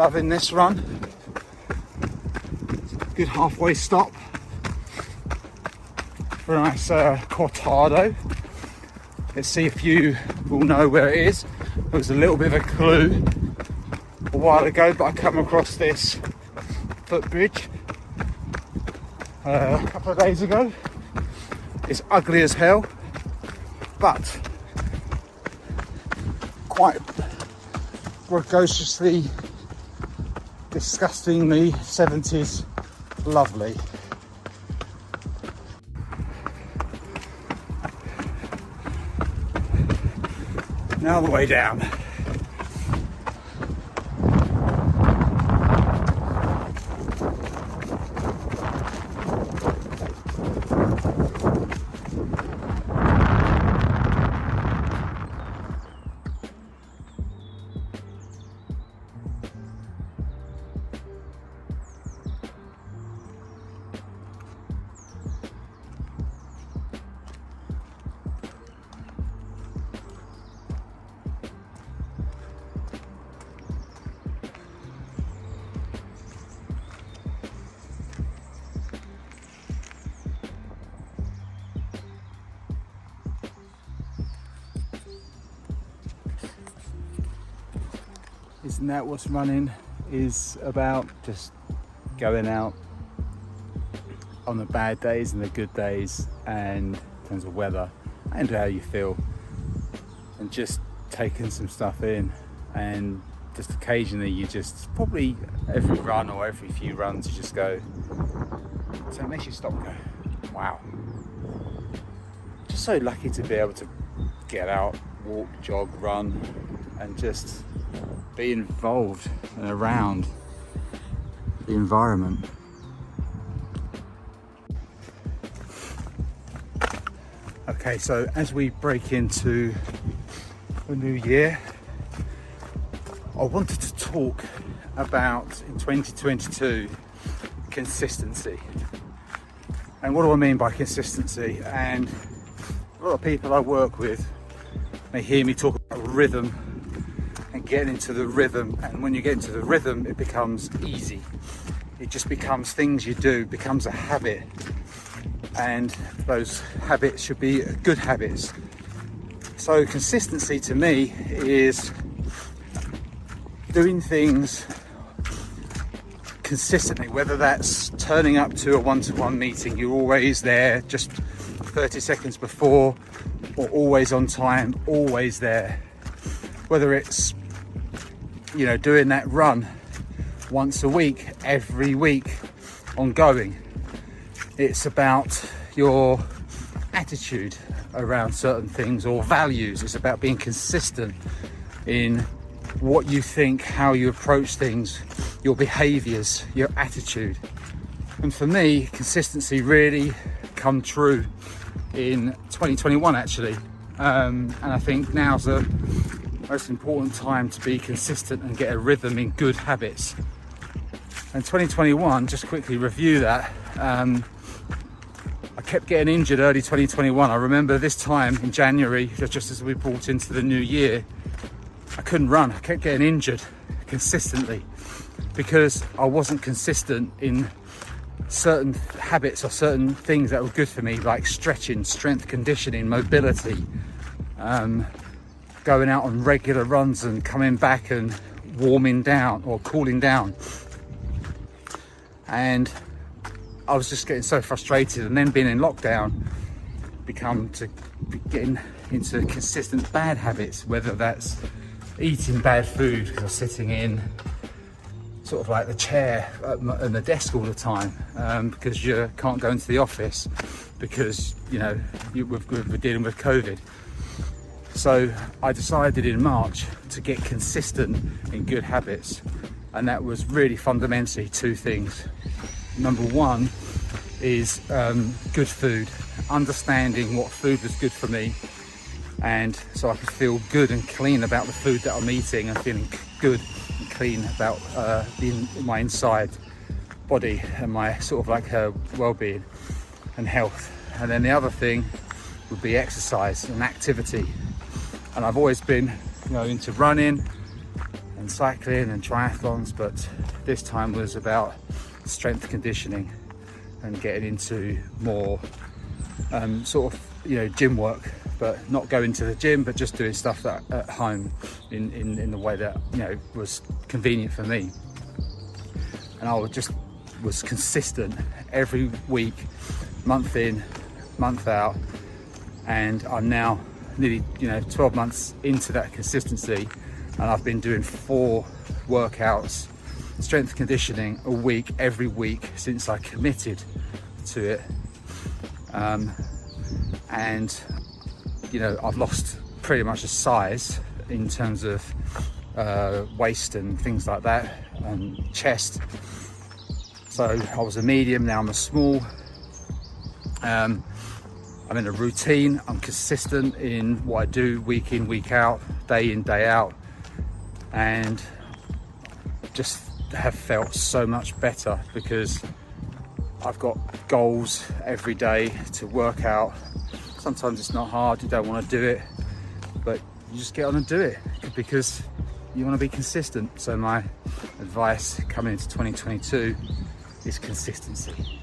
Loving this run. Good halfway stop for a nice cortado. Let's see if you will know where it is. There was a little bit of a clue a while ago, but I come across this footbridge a couple of days ago. It's ugly as hell, but quite precociously, disgustingly 70s lovely. Now the way down. Isn't that what's running is about? Just going out on the bad days and the good days, and in terms of weather and how you feel, and just taking some stuff in, and just occasionally you just, probably every run or every few runs, you just go, so it makes you stop and go, wow. Just so lucky to be able to get out, walk, jog, run, and just be involved and around the environment. Okay, so as we break into the new year, I wanted to talk about, in 2022, consistency. And what do I mean by consistency? And a lot of people I work with may hear me talk about rhythm and getting into the rhythm, and when you get into the rhythm it becomes easy. It just becomes things you do, becomes a habit, and those habits should be good habits. So consistency to me is doing things consistently, whether that's turning up to a one-to-one meeting, you're always there just 30 seconds before, or always on time, always there. Whether it's, you know, doing that run once a week, every week, ongoing. It's about your attitude around certain things or values. It's about being consistent in what you think, how you approach things, your behaviors, your attitude. And for me, consistency really come true in 2021 actually. And I think now's the most important time to be consistent and get a rhythm in good habits. And 2021, just quickly review that, I kept getting injured early 2021. I remember this time in January, just as we brought into the new year, I couldn't run. I kept getting injured consistently because I wasn't consistent in certain habits or certain things that were good for me, like stretching, strength conditioning, mobility, going out on regular runs and coming back and warming down or cooling down. And I was just getting so frustrated, and then being in lockdown, getting into consistent bad habits, whether that's eating bad food or sitting in sort of like the chair and the desk all the time, because you can't go into the office because, you know, we're dealing with COVID. So I decided in March to get consistent in good habits, and that was really fundamentally two things. Number one is good food, understanding what food was good for me, and so I could feel good and clean about the food that I'm eating, and feeling good and clean about my inside body and my sort of like well-being and health. And then the other thing would be exercise and activity. And I've always been, you know, into running and cycling and triathlons, but this time was about strength conditioning and getting into more sort of, you know, gym work, but not going to the gym, but just doing stuff that at home in the way that, you know, was convenient for me. And I was consistent every week, month in, month out, and I'm now nearly, you know, 12 months into that consistency, and I've been doing 4 workouts, strength conditioning a week, every week since I committed to it. And you know, I've lost pretty much a size in terms of waist and things like that, and chest. So I was a medium, now I'm a small. I'm in a routine, I'm consistent in what I do week in, week out, day in, day out, and just have felt so much better because I've got goals every day to work out. Sometimes it's not hard, you don't want to do it, but you just get on and do it because you want to be consistent. So my advice coming into 2022 is consistency.